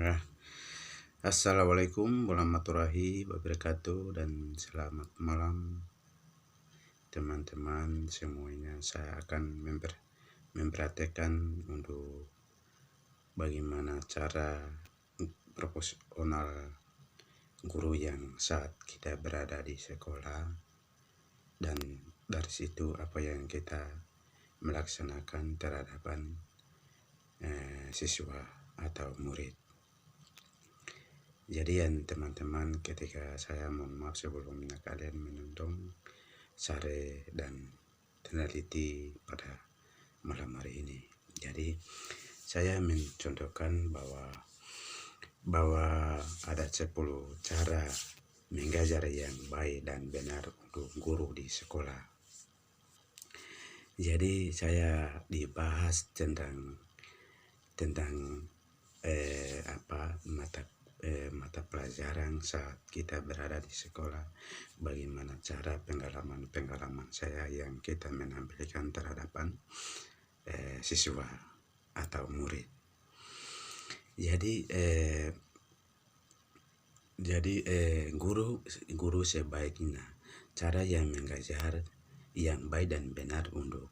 Nah, Assalamualaikum warahmatullahi wabarakatuh dan selamat malam teman-teman semuanya. Saya akan memperhatikan untuk bagaimana cara proporsional guru yang saat kita berada di sekolah, dan dari situ apa yang kita melaksanakan terhadap siswa atau murid. Jadi teman-teman, ketika saya mohon maaf sebelumnya kalian menonton sare dan teliti pada malam hari ini. Jadi saya mencontohkan bahwa ada 10 cara mengajar yang baik dan benar untuk guru di sekolah. Jadi saya dibahas tentang mata pelajaran saat kita berada di sekolah, bagaimana cara pengalaman saya yang kita menampilkan terhadap siswa atau murid. Jadi guru sebaiknya cara yang mengajar yang baik dan benar untuk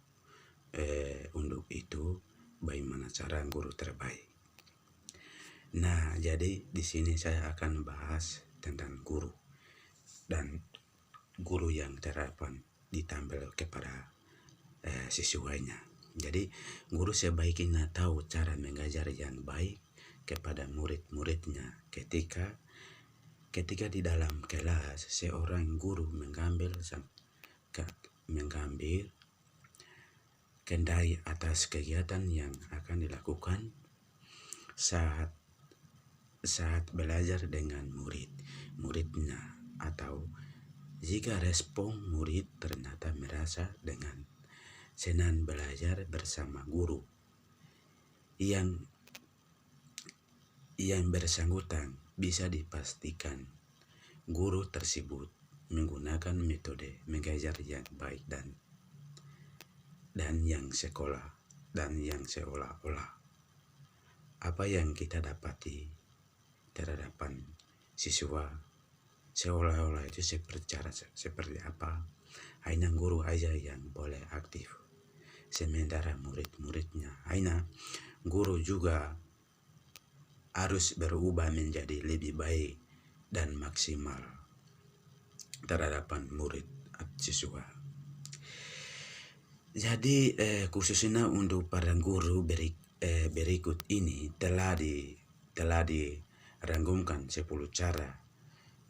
itu bagaimana cara guru terbaik. Nah, jadi di sini saya akan bahas tentang guru dan guru yang terapan ditampil kepada siswanya. Jadi guru sebaiknya tahu cara mengajar yang baik kepada murid-muridnya ketika di dalam kelas seorang guru mengambil kendali atas kegiatan yang akan dilakukan saat belajar dengan muridnya, atau jika respon murid ternyata merasa dengan senang belajar bersama guru yang bersangkutan, bisa dipastikan guru tersebut menggunakan metode mengajar yang baik dan yang seolah-olah apa yang kita dapati terhadap siswa seolah-olah itu seperti apa, hanya guru aja yang boleh aktif, sementara murid-muridnya hanya guru juga harus berubah menjadi lebih baik dan maksimal terhadap murid siswa. Jadi khususnya untuk para guru berikut ini telah dirangkumkan 10 cara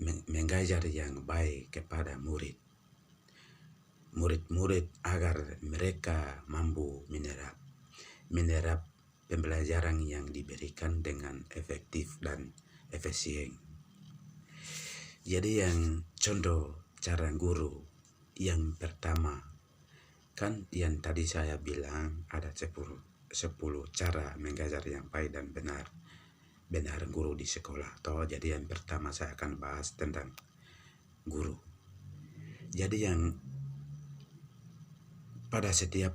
mengajar yang baik kepada murid agar mereka mampu menyerap pembelajaran yang diberikan dengan efektif dan efisien. Jadi yang contoh cara guru yang pertama, kan yang tadi saya bilang ada 10 cara mengajar yang baik dan benar guru di sekolah. Jadi yang pertama saya akan bahas tentang guru. Jadi yang pada setiap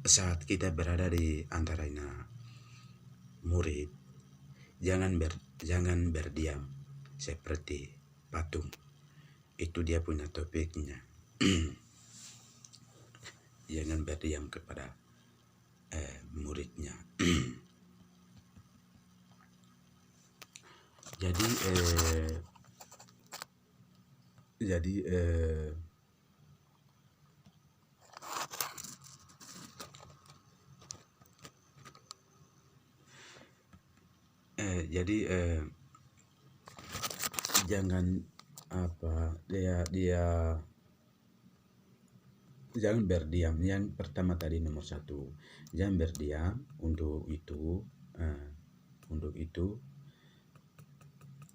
saat kita berada di antaranya murid, jangan berdiam seperti patung. Itu dia punya topiknya. Jangan berdiam kepada muridnya. Jangan jangan berdiam. Yang pertama tadi nomor 1, jangan berdiam.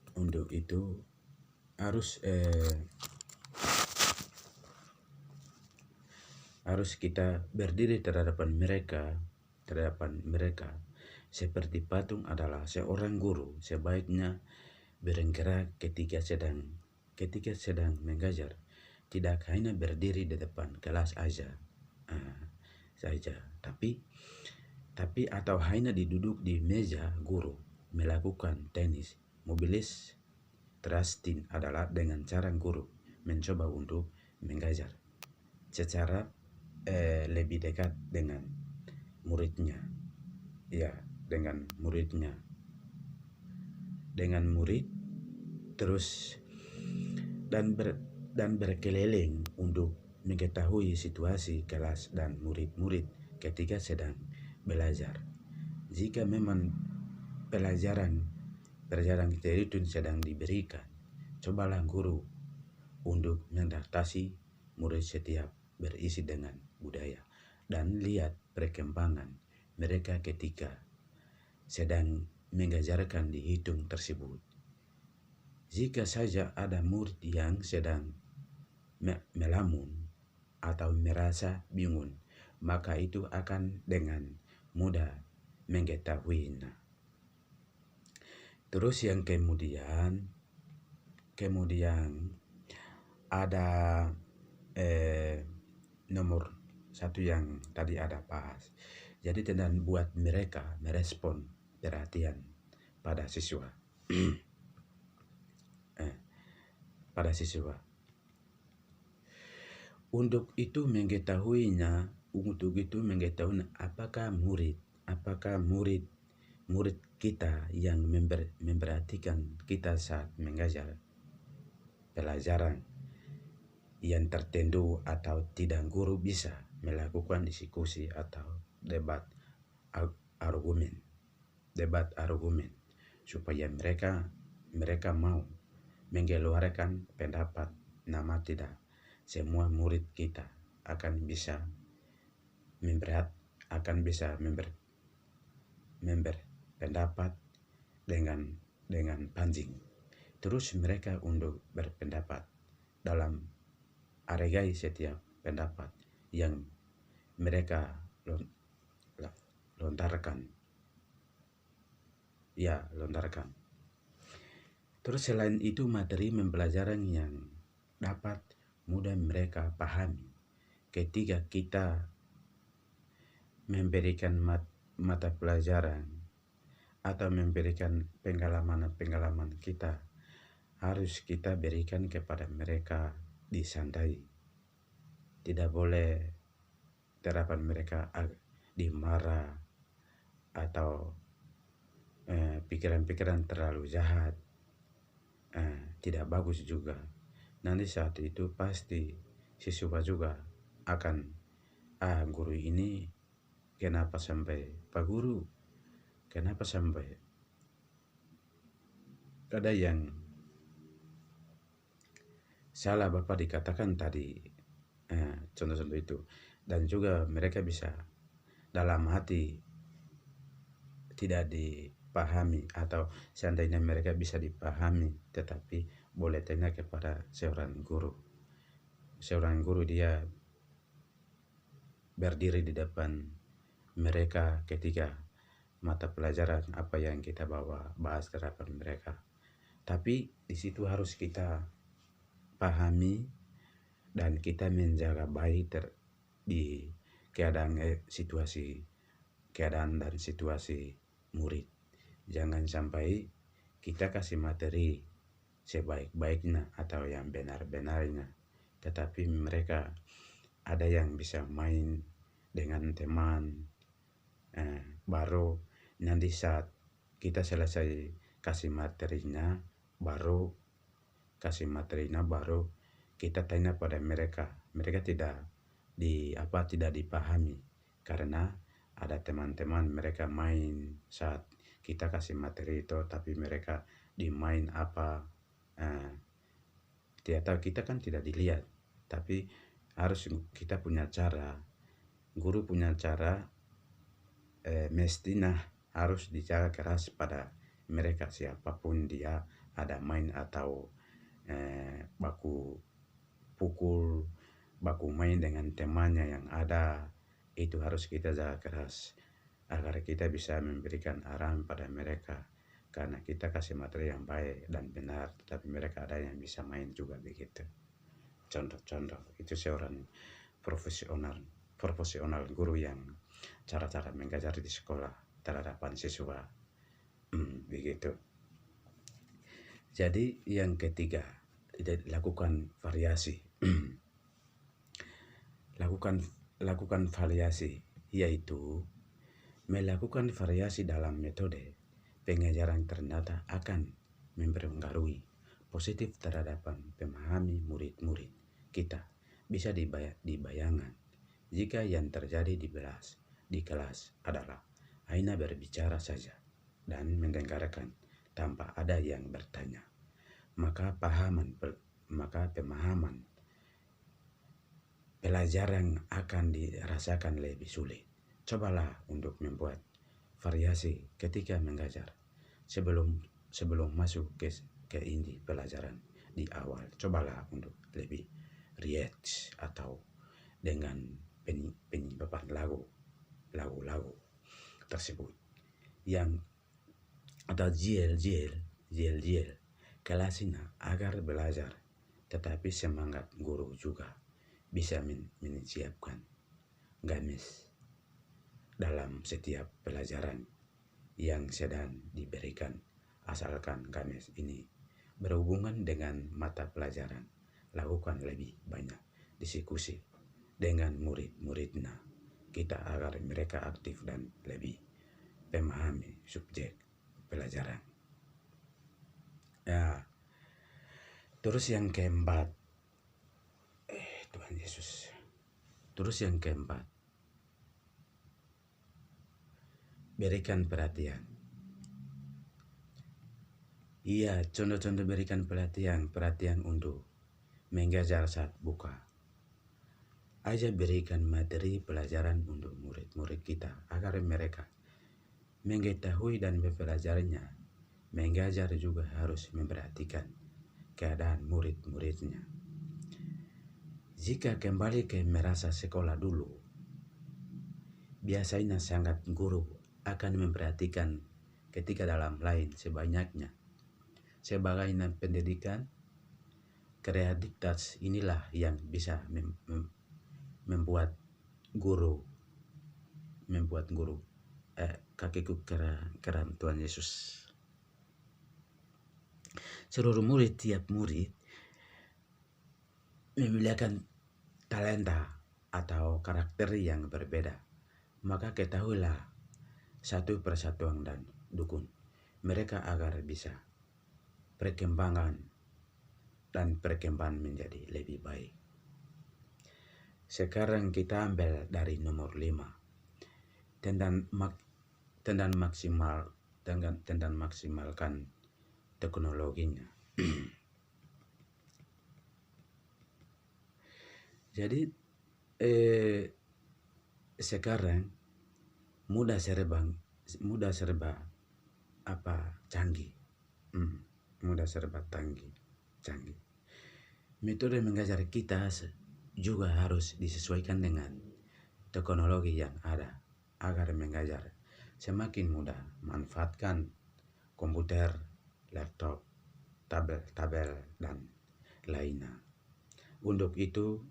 Untuk itu harus kita berdiri terhadap mereka seperti patung. Adalah seorang guru sebaiknya bergerak ketika sedang mengajar, tidak hanya berdiri di depan kelas saja, tapi atau hanya duduk di meja guru. melakukan teknis mobilis trusting adalah dengan cara guru mencoba untuk mengajar secara lebih dekat dengan muridnya, ya, dengan murid terus dan berkeliling untuk mengetahui situasi kelas dan murid-murid ketika sedang belajar. Jika memang pelajaran itu sedang diberikan, cobalah guru untuk mengadaptasi murid setiap berisi dengan budaya dan lihat perkembangan mereka ketika sedang mengajarkan dihitung tersebut. Jika saja ada murid yang sedang melamun atau merasa bingung, maka itu akan dengan mudah mengetahuinya. Terus yang kemudian ada nomor satu yang tadi ada bahas. Jadi dengan buat mereka merespon perhatian pada siswa. Pada siswa. Untuk itu mengetahui apakah murid kita yang memperhatikan kita saat mengajar pelajaran yang tertentu atau tidak. Guru bisa melakukan diskusi atau debat argumen supaya mereka mau mengeluarkan pendapat. Nama tidak semua murid kita akan bisa pendapat dengan panjang. Terus mereka untuk berpendapat dalam hargai setiap pendapat yang mereka lontarkan. Terus selain itu materi pembelajaran yang dapat mudah mereka pahami ketika kita memberikan mata pelajaran atau memberikan pengalaman kita, harus kita berikan kepada mereka disantai. Tidak boleh terapan mereka dimarah atau pikiran-pikiran terlalu jahat. Tidak bagus juga. Nanti saat itu pasti siswa juga akan guru ini kenapa sampai Pak Guru, kenapa sampai ada yang salah Bapak dikatakan tadi, contoh-contoh itu. Dan juga mereka bisa dalam hati tidak dipahami atau seandainya mereka bisa dipahami, tetapi boleh tanya kepada seorang guru. Seorang guru dia berdiri di depan mereka ketika mata pelajaran apa yang kita bahas terhadap mereka. Tapi di situ harus kita pahami dan kita menjaga baik di keadaan dan situasi murid. Jangan sampai kita kasih materi sebaik-baiknya atau yang benar-benarnya, tetapi mereka ada yang bisa main dengan teman, baru nanti saat kita selesai kasih materinya baru kita tanya pada mereka tidak dipahami karena ada teman-teman mereka main saat kita kasih materi itu, tapi mereka dimain tidak tahu. Kita kan tidak dilihat, tapi harus kita punya cara, guru punya cara, mestinya harus dijaga keras pada mereka siapapun dia ada main atau baku main dengan temannya yang ada, itu harus kita jaga keras agar kita bisa memberikan arahan pada mereka, karena kita kasih materi yang baik dan benar, tetapi mereka ada yang bisa main juga begitu. Contoh itu seorang profesional guru yang cara mengajar di sekolah terhadap siswa. Begitu. Jadi yang ketiga, lakukan variasi. lakukan variasi, yaitu melakukan variasi dalam metode pengajaran ternyata akan mempengaruhi positif terhadap memahami murid-murid kita. Bisa dibayangkan jika yang terjadi di kelas adalah hanya berbicara saja dan mendengarkan tanpa ada yang bertanya, maka pemahaman pelajaran akan dirasakan lebih sulit. Cobalah untuk membuat variasi ketika mengajar. Sebelum masuk ke inti pelajaran di awal, cobalah untuk lebih relax atau dengan penyebabkan lagu tersebut yang atau jel kelasnya agar belajar, tetapi semangat guru juga bisa menyiapkan gamis dalam setiap pelajaran yang sedang diberikan, asalkan gamis ini berhubungan dengan mata pelajaran. Lakukan lebih banyak diskusi dengan murid-muridnya kita agar mereka aktif dan lebih memahami subjek pelajaran. Ya, terus yang keempat, Tuhan Yesus. Terus yang keempat, berikan perhatian. Iya, contoh-contoh berikan perhatian untuk mengajar saat buka. Aja berikan materi pelajaran untuk murid-murid kita agar mereka mengetahui dan mempelajarinya. Mengajar juga harus memperhatikan keadaan murid-muridnya. Jika kembali ke merasa sekolah dulu, biasanya sangat guru akan memperhatikan ketika dalam lain sebanyaknya. Sebagai pendidikan, kreativitas inilah yang bisa membuat guru kakiku keram Tuhan Yesus. Seluruh murid, tiap murid memiliki talenta atau karakter yang berbeda. Maka ketahuilah satu persatuan dan dukung mereka agar bisa perkembangan menjadi lebih baik. Sekarang kita ambil dari nomor 5 tentang maksimalkan teknologinya. Jadi sekarang mudah serba canggih. Mudah serba canggih. Metode mengajar kita juga harus disesuaikan dengan teknologi yang ada agar mengajar semakin mudah. Manfaatkan komputer, laptop, tabel dan lainnya. Untuk itu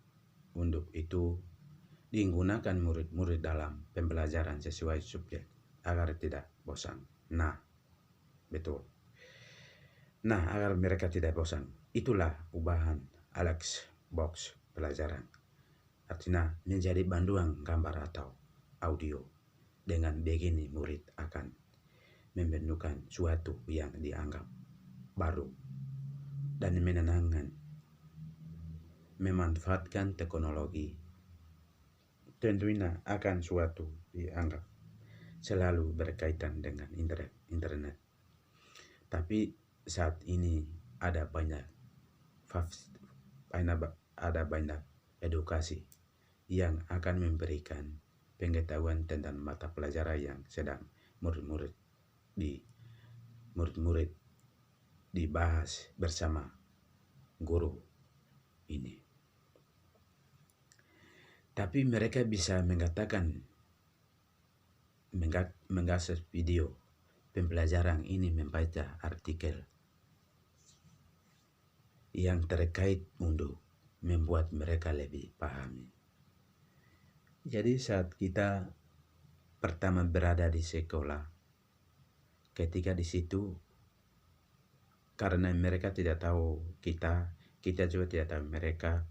digunakan murid-murid dalam pembelajaran sesuai subjek agar tidak bosan. Betul. Agar mereka tidak bosan, itulah ubahan Alex Box pelajaran. Artinya menjadi panduan gambar atau audio. Dengan begini murid akan membentukkan suatu yang dianggap baru dan menenangkan. Memanfaatkan teknologi tentunya akan suatu dianggap selalu berkaitan dengan internet. Tapi saat ini ada banyak edukasi yang akan memberikan pengetahuan tentang mata pelajaran yang sedang murid-murid dibahas bersama guru ini. Tapi mereka bisa mengakses video pembelajaran ini, membaca artikel yang terkait untuk membuat mereka lebih pahami. Jadi saat kita pertama berada di sekolah, ketika di situ, karena mereka tidak tahu kita juga tidak tahu mereka,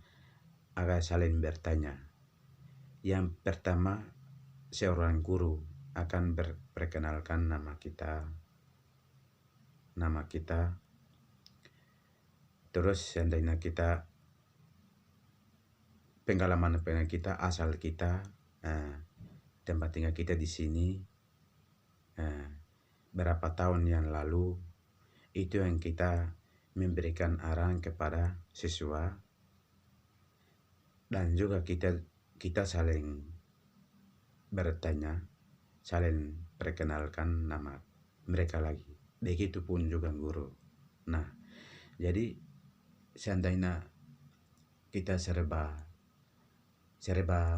akan saling bertanya. Yang pertama, seorang guru akan berperkenalkan nama kita, terus seandainya kita pengalaman kita, asal kita, tempat tinggal kita di sini, berapa tahun yang lalu, itu yang kita memberikan arahan kepada siswa, dan juga kita saling bertanya, saling perkenalkan nama mereka lagi. Begitupun juga guru. Nah, jadi seandainya kita serba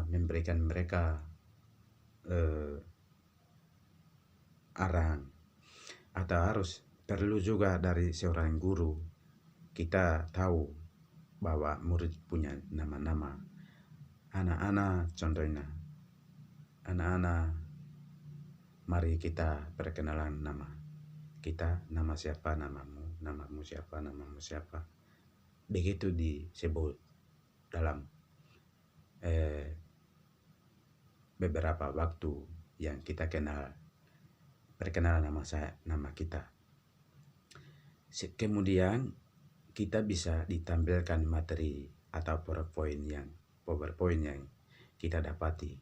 memberikan mereka arahan, atau harus perlu juga dari seorang guru kita tahu bahwa murid punya nama-nama. Anak-anak, contohnya, anak-anak, mari kita perkenalan nama kita, nama siapa, namamu siapa. Begitu disebut dalam beberapa waktu yang kita perkenalan nama kita. Kemudian kita bisa ditampilkan materi atau PowerPoint yang kita dapati,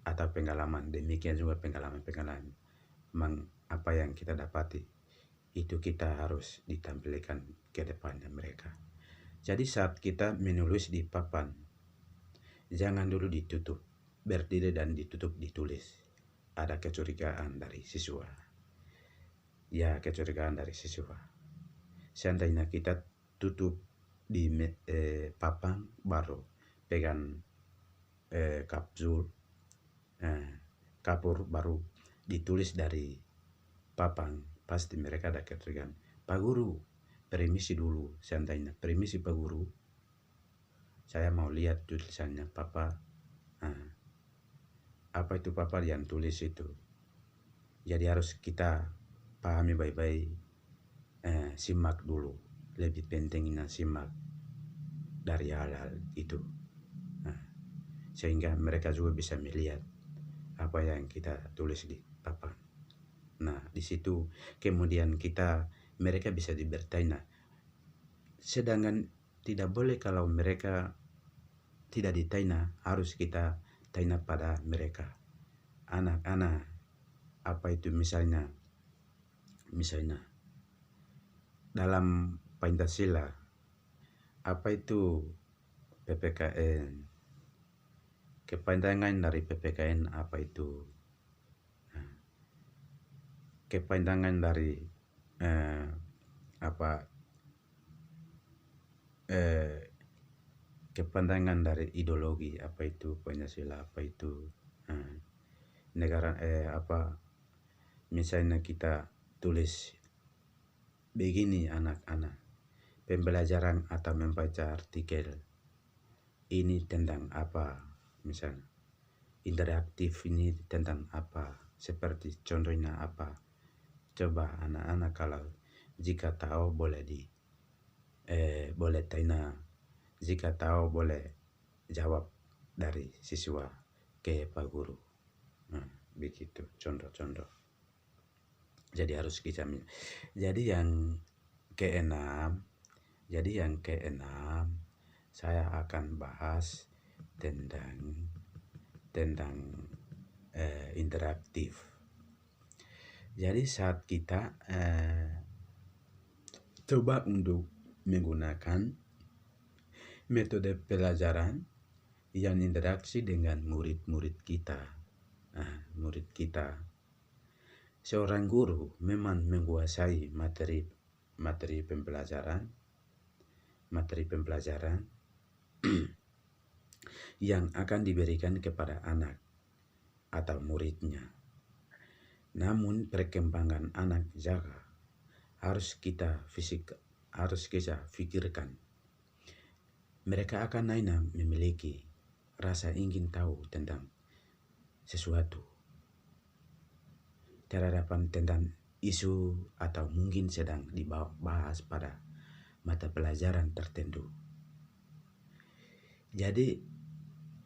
atau pengalaman. Demikian juga pengalaman apa yang kita dapati, itu kita harus ditampilkan ke depannya mereka. Jadi saat kita menulis di papan, jangan dulu ditutup, berdiri dan ditulis. Ada kecurigaan dari siswa. Ya, kecurigaan dari siswa. Seandainya kita tutup di papan, baru pegang kapur, baru ditulis dari papan, pasti mereka ada kecurigaan. Pak Guru, permisi dulu. Seandainya, permisi Pak Guru, saya mau lihat tulisannya Papa. Apa itu Papa yang tulis itu? Jadi harus kita pahami baik-baik, simak dulu. Lebih pentingnya simak dari hal-hal itu, sehingga mereka juga bisa melihat apa yang kita tulis di papan. Nah, di situ kemudian mereka bisa bertanya. Sedangkan tidak boleh kalau mereka tidak ditanya, harus kita tanya pada mereka. Anak-anak, apa itu misalnya dalam Pancasila, apa itu PPKN? Kepanjangan dari PPKN apa itu? Kepanjangan dari kepanjangan dari ideologi apa itu Pancasila, apa itu negara, misalnya kita tulis begini, anak-anak, pembelajaran atau membaca artikel ini tentang apa, misalnya interaktif ini tentang apa, seperti contohnya apa. Coba anak-anak kalau jika tahu boleh boleh tanya, jika tahu boleh jawab dari siswa ke Pak Guru. Begitu contoh-contoh. Jadi harus kita. Jadi yang keenam, saya akan bahas tentang interaktif. Jadi saat kita coba untuk menggunakan metode pelajaran yang interaksi dengan murid kita. Seorang guru memang menguasai materi pembelajaran yang akan diberikan kepada anak atau muridnya. Namun perkembangan anak juga harus kita pikirkan. Mereka akan memiliki rasa ingin tahu tentang sesuatu, terhadap tentang isu atau mungkin sedang dibahas pada mata pelajaran tertentu. Jadi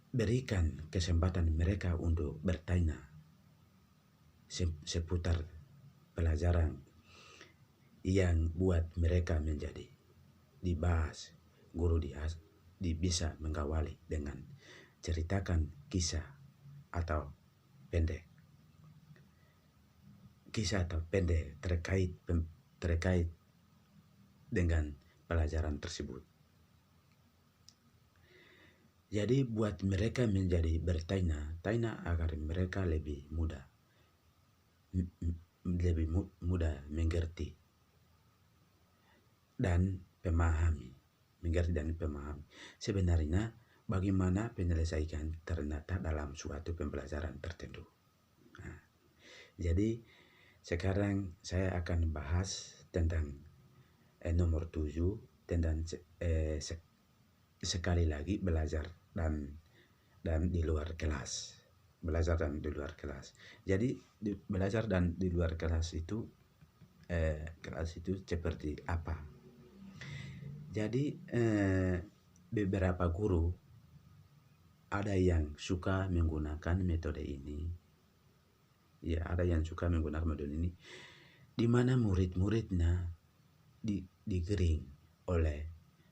berikan kesempatan mereka untuk bertanya seputar pelajaran yang buat mereka menjadi dibahas. Guru bisa mengawali dengan ceritakan kisah atau pendek terkait dengan pelajaran tersebut. Jadi buat mereka menjadi bertanya agar mereka lebih mudah mengerti dan memahami sebenarnya bagaimana penyelesaian ternyata dalam suatu pembelajaran tertentu. Nah, jadi sekarang saya akan bahas tentang nomor 7 tentang sekali lagi belajar dan di luar kelas. Belajar dan di luar kelas. Jadi belajar dan di luar kelas itu seperti apa? Jadi beberapa guru ada yang suka menggunakan metode ini. Ya, ada yang suka menggunakan metode ini di mana murid-muridnya digiring oleh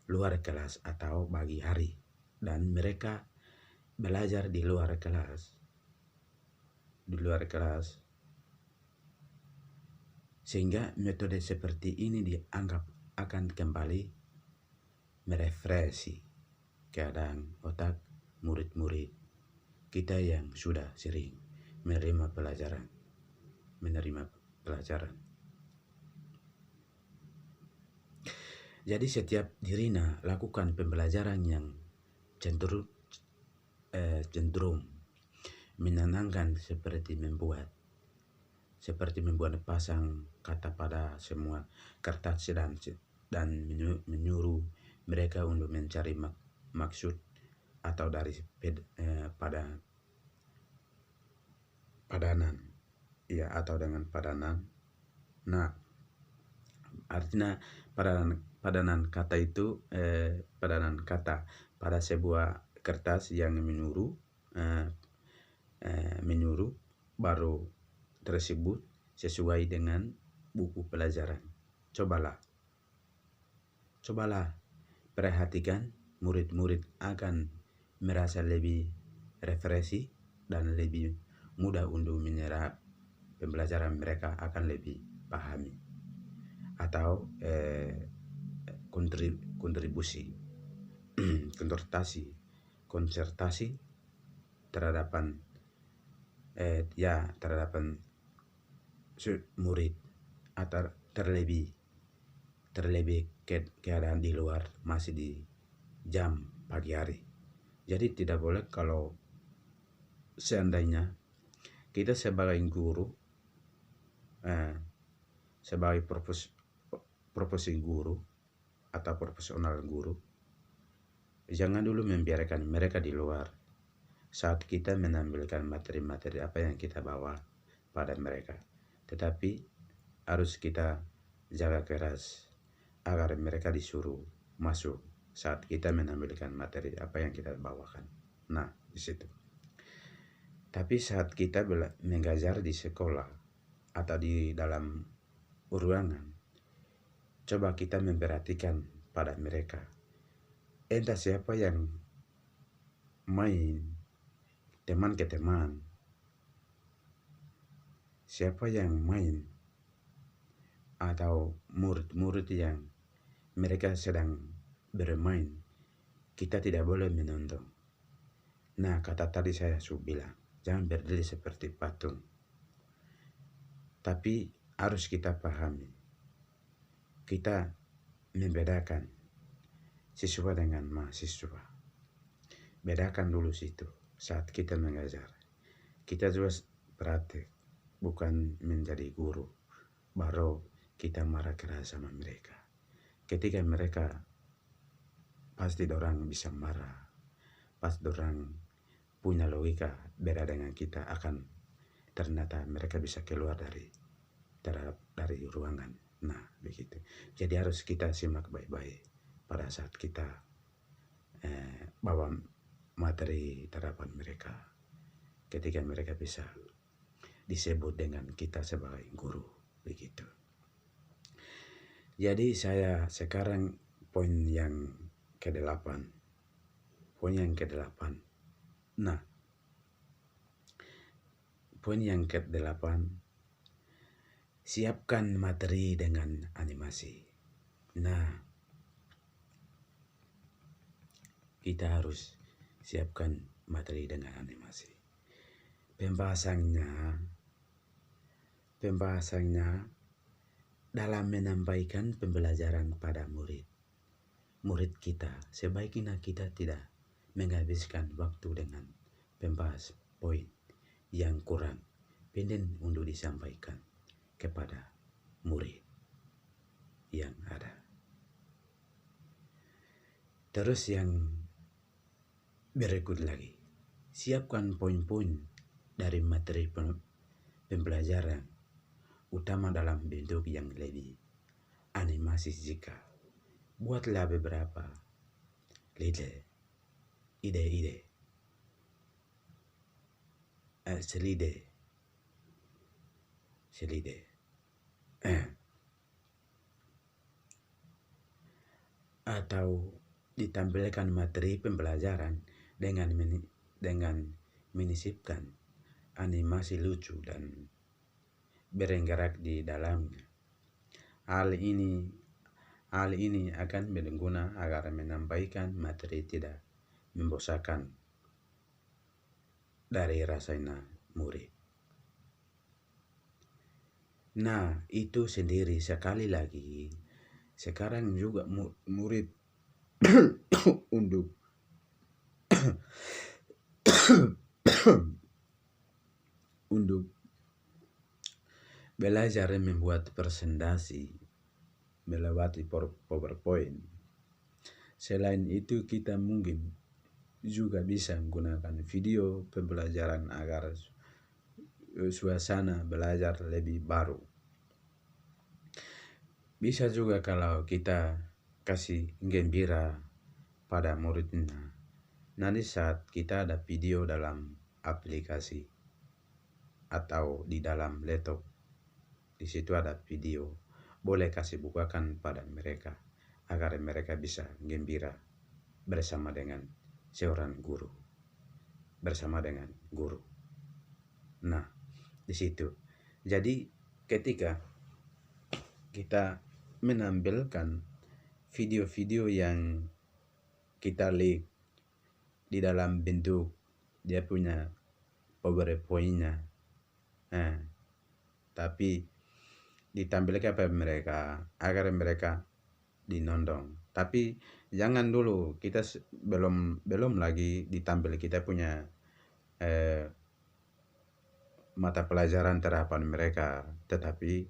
luar kelas atau pagi hari dan mereka belajar di luar kelas sehingga metode seperti ini dianggap akan kembali merefreshi keadaan otak murid-murid kita yang sudah sering menerima pelajaran. Jadi setiap dirinya lakukan pembelajaran yang cenderung menenangkan seperti membuat pasang kata pada semua kertas dan menyuruh mereka untuk mencari maksud atau dari padanan, ya, atau dengan padanan. Nah, artinya padanan kata itu padanan kata pada sebuah kertas yang menyuruh baru tersebut sesuai dengan buku pelajaran. Cobalah perhatikan, murid-murid akan merasa lebih refreshi dan lebih mudah untuk menyerap pembelajaran, mereka akan lebih pahami atau kontribusi konsertasi terhadapan murid atau terlebih keadaan di luar masih di jam pagi hari. Jadi tidak boleh kalau seandainya kita sebagai guru sebagai profesi guru atau profesional guru, jangan dulu membiarkan mereka di luar saat kita menampilkan materi-materi apa yang kita bawa pada mereka. Tetapi harus kita jaga keras agar mereka disuruh masuk saat kita menampilkan materi apa yang kita bawakan. Nah, di situ. Tapi saat kita mengajar di sekolah atau di dalam ruangan, coba kita memperhatikan pada mereka. Entah siapa yang main teman ke teman, siapa yang main atau murid-murid yang mereka sedang bermain, kita tidak boleh menonton. Nah, kata tadi saya sudah bilang, jangan berdiri seperti patung. Tapi harus kita pahami, kita membedakan siswa dengan mahasiswa. Bedakan dulu situ saat kita mengajar. Kita juga praktek, bukan menjadi guru baru kita marah keras sama mereka. Ketika mereka pasti dorang bisa marah, pas dorang punya logika beda dengan kita, akan ternyata mereka bisa keluar dari terhadap dari ruangan. Nah, begitu. Jadi harus kita simak baik-baik pada saat kita bawa materi terhadap mereka, ketika mereka bisa disebut dengan kita sebagai guru, begitu. Jadi saya sekarang poin yang ke-8. Poin yang ke-8. Nah, poin yang ke-8, siapkan materi dengan animasi. Nah, kita harus siapkan materi dengan animasi. Pembahasannya dalam menyampaikan pembelajaran pada murid kita, sebaiknya kita tidak menghabiskan waktu dengan membahas poin yang kurang penting untuk disampaikan kepada murid yang ada. Terus yang berikut lagi, siapkan poin-poin dari materi pembelajaran, utama dalam bentuk yang lebih animasi. Jika buatlah beberapa ide selide atau ditampilkan materi pembelajaran dengan menyisipkan animasi lucu dan bergerak di dalamnya. Hal ini akan berguna agar menyampaikan materi tidak membosankan dari rasanya murid. Nah, itu sendiri. Sekali lagi, sekarang juga murid untuk untuk belajar membuat presentasi melewati PowerPoint. Selain itu, kita mungkin juga bisa menggunakan video pembelajaran agar suasana belajar lebih baru. Bisa juga kalau kita kasih gembira pada muridnya. Nanti saat kita ada video dalam aplikasi atau di dalam laptop, di situ ada video, boleh kasih bukakan pada mereka agar mereka bisa gembira bersama dengan seorang guru, bersama dengan guru. Nah, di situ. Jadi ketika kita menampilkan video-video yang kita lihat di dalam bentuk dia punya PowerPoint-nya, tapi ditampilkan pada mereka agar mereka dinondong. Tapi jangan dulu, kita belum lagi ditampil kita punya mata pelajaran terhadap mereka, tetapi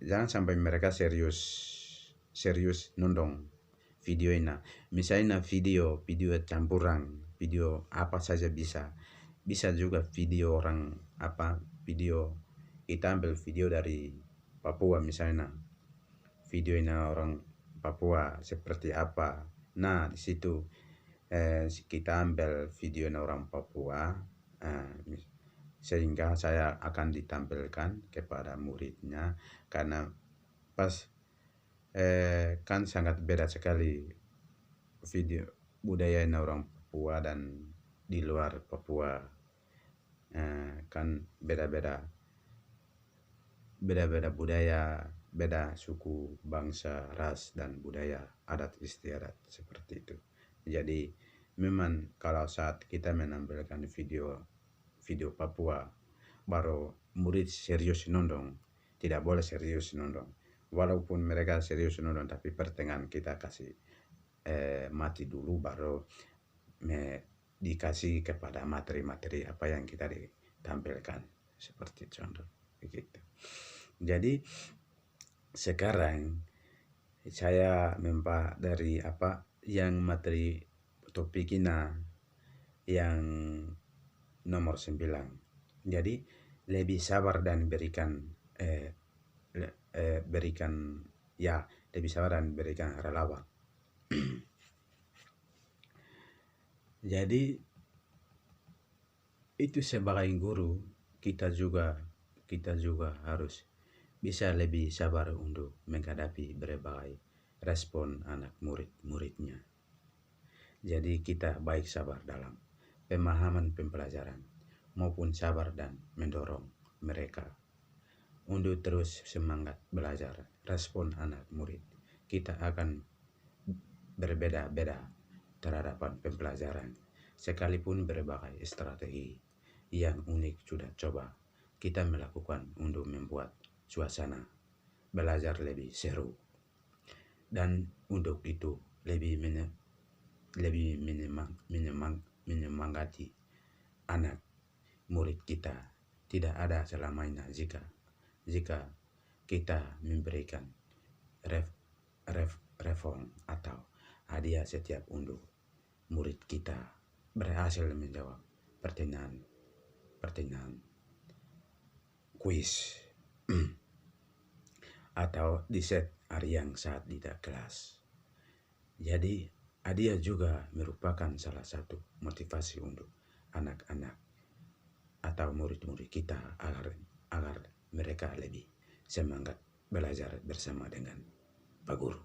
jangan sampai mereka serius nondong video ini. Misalnya video campuran, video apa saja bisa juga video orang video kita ambil video dari Papua misalnya, video ini orang Papua seperti apa. Nah, di situ kita ambil video orang Papua, sehingga saya akan ditampilkan kepada muridnya, karena pas kan sangat beda sekali video budaya orang Papua dan di luar Papua. Kan beda-beda budaya, beda suku, bangsa, ras, dan budaya, adat istiadat seperti itu. Jadi memang kalau saat kita menampilkan video Papua, baru murid serius nondong, tidak boleh serius nondong. Walaupun mereka serius nondong, tapi pertengahan kita kasih mati dulu, baru dikasih kepada materi-materi apa yang kita ditampilkan, seperti contoh begitu. Jadi sekarang saya dari apa yang materi topiknya yang nomor 9. Jadi lebih sabar dan berikan berikan ya lebih sabar dan berikan relawan. Jadi itu sebagai guru kita juga harus bisa lebih sabar untuk menghadapi berbagai respon anak murid-muridnya. Jadi kita baik sabar dalam pemahaman pembelajaran maupun sabar dan mendorong mereka untuk terus semangat belajar. Respon anak murid kita akan berbeda-beda terhadap pembelajaran, sekalipun berbagai strategi yang unik sudah coba kita melakukan untuk membuat suasana belajar lebih seru, dan untuk itu lebih menyemangati anak murid kita. Tidak ada selamanya jika kita memberikan reform atau hadiah setiap untuk murid kita berhasil menjawab pertanyaan kuis atau di set harian saat tidak kelas. Jadi hadiah juga merupakan salah satu motivasi untuk anak-anak atau murid-murid kita agar mereka lebih semangat belajar bersama dengan Pak Guru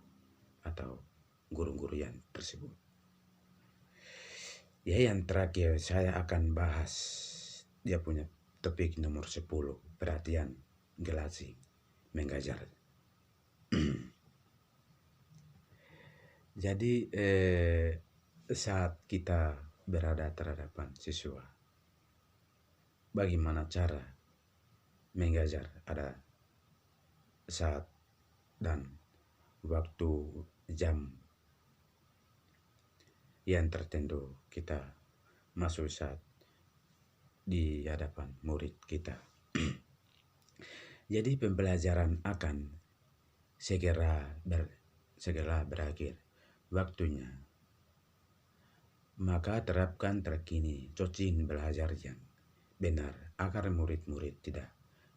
atau guru-guru yang tersebut. Ya, yang terakhir saya akan bahas dia punya topik nomor 10, perhatian generasi mengajar. Jadi saat kita berada terhadapan siswa, bagaimana cara mengajar ada saat dan waktu jam yang tertentu kita masuk saat di hadapan murid kita. Jadi pembelajaran akan segera berakhir waktunya. Maka terapkan terkini coaching belajar yang benar agar murid-murid tidak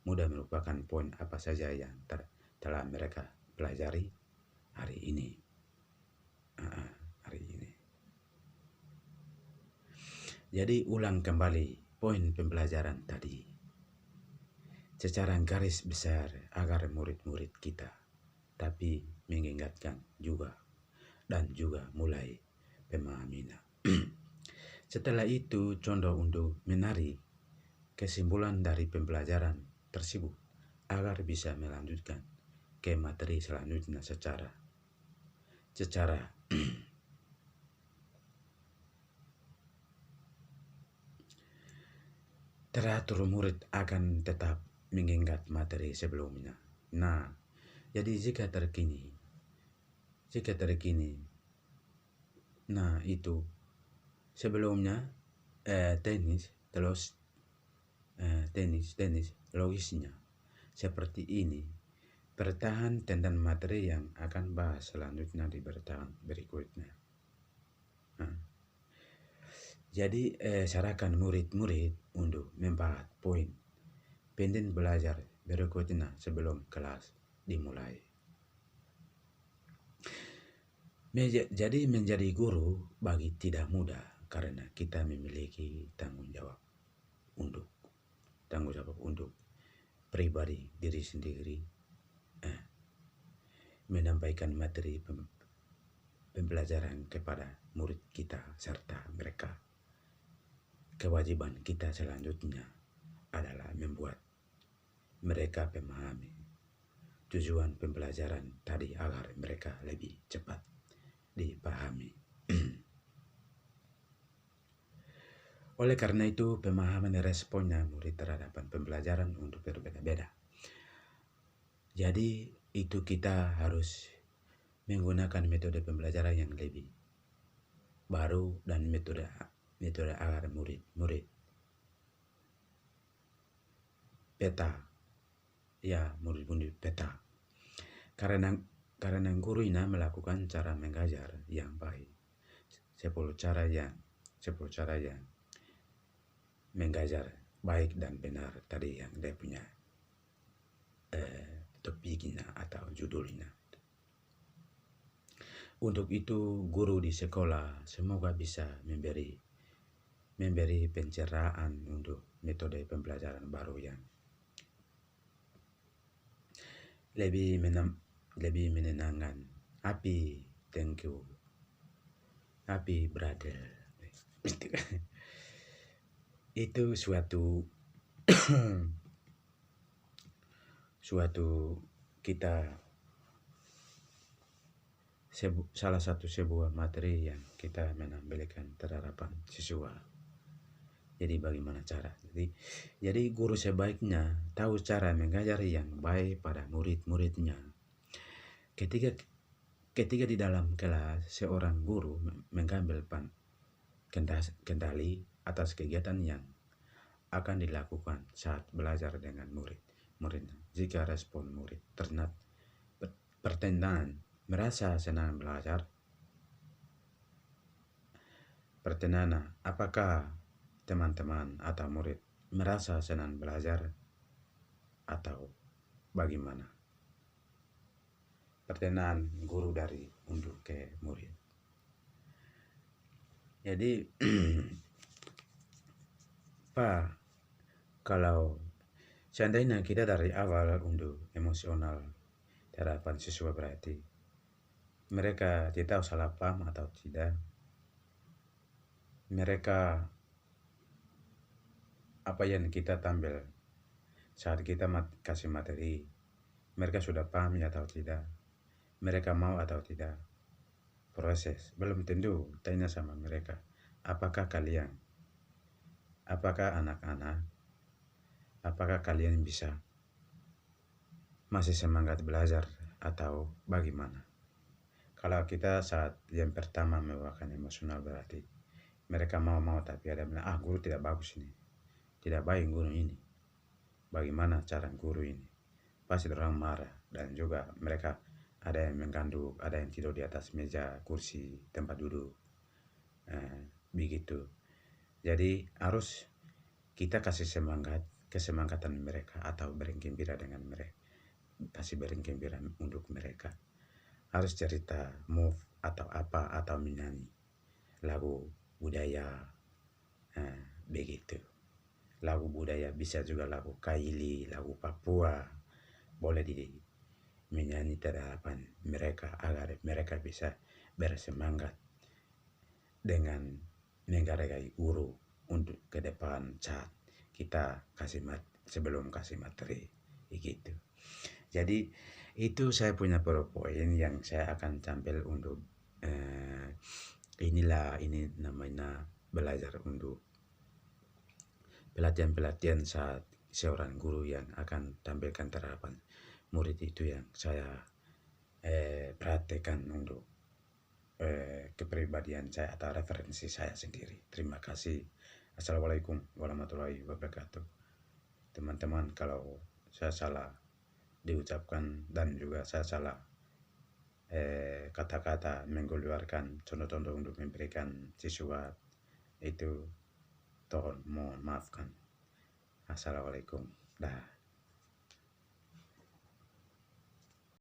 mudah melupakan poin apa saja yang telah mereka pelajari hari ini. Jadi ulang kembali poin pembelajaran tadi secara garis besar agar murid-murid kita tapi mengingatkan juga dan juga mulai pemahaman. Setelah itu contoh untuk menarik kesimpulan dari pembelajaran tersebut agar bisa melanjutkan ke materi selanjutnya secara teratur. Murid akan tetap mengingat materi sebelumnya. Nah, jadi jika terkini, nah itu sebelumnya teknis logisnya seperti ini. Bertahan tentang materi yang akan bahas selanjutnya di bertahan berikutnya. Jadi sarankan murid-murid untuk membahas poin penting belajar berikutnya sebelum kelas dimulai. Jadi menjadi guru bagi tidak mudah karena kita memiliki tanggung jawab untuk pribadi diri sendiri, menyampaikan materi pembelajaran kepada murid kita serta mereka. Kewajiban kita selanjutnya adalah membuat mereka memahami tujuan pembelajaran tadi agar mereka lebih cepat dipahami. Oleh karena itu, pemahaman responnya murid terhadap pembelajaran untuk berbeda-beda. Jadi itu kita harus menggunakan metode pembelajaran yang lebih baru dan metode agar murid peta. Karena guru ini melakukan cara mengajar yang baik. 10 cara yang mengajar baik dan benar tadi yang dia punya topiknya atau judulnya. Untuk itu guru di sekolah semoga bisa memberi pencerahan untuk metode pembelajaran baru yang lebih menenangkan. Thank you. Happy brother. Itu suatu kita salah satu sebuah materi yang kita menampilkan terhadap siswa. Jadi bagaimana cara? Jadi guru sebaiknya tahu cara mengajari yang baik pada murid-muridnya. Ketika di dalam kelas seorang guru mengambil kendali atas kegiatan yang akan dilakukan saat belajar dengan muridnya. Jika respon murid ternyata pertanyaan merasa senang belajar, pertanyaan apakah teman-teman atau murid merasa senang belajar atau bagaimana? Pertanyaan guru dari untuk ke murid. Jadi Pak, kalau seandainya kita dari awal untuk emosional terhadap siswa, berarti mereka tidak tahu salah paham atau tidak. Mereka apa yang kita tampil saat kita kasih materi, mereka sudah paham atau tidak, mereka mau atau tidak. Proses belum tentu. Tanya sama mereka, apakah anak-anak, apakah kalian bisa masih semangat belajar atau bagaimana? Kalau kita saat yang pertama membawakan emosional, berarti mereka mau tapi ada bilang, guru tidak bagus ini, tidak baik guru ini, bagaimana cara guru ini? Pasti orang marah. Dan juga mereka ada yang menggandung, ada yang tidur di atas meja, kursi, tempat duduk, begitu. Jadi harus kita kasih kesemangatan mereka atau beri gembira dengan mereka, kasih beri gembira untuk mereka. Harus cerita move atau apa, atau menyanyi lagu budaya, begitu. Lagu budaya bisa juga lagu Kaili, lagu Papua, boleh menyanyi terhadap mereka agar mereka bisa bersemangat dengan menghargai guru untuk ke depan saat kita sebelum kasih materi, begitu. Jadi itu saya punya poin yang saya akan tampil untuk ini namanya belajar untuk pelatihan saat seorang guru yang akan tampilkan terhadap murid. Itu yang saya praktekkan untuk kepribadian saya atau referensi saya sendiri. Terima kasih. Assalamualaikum warahmatullahi wabarakatuh. Teman-teman, kalau saya salah diucapkan dan juga saya salah kata-kata mengeluarkan contoh-contoh untuk memberikan siswa, itu mohon maafkan. Assalamualaikum. Dah.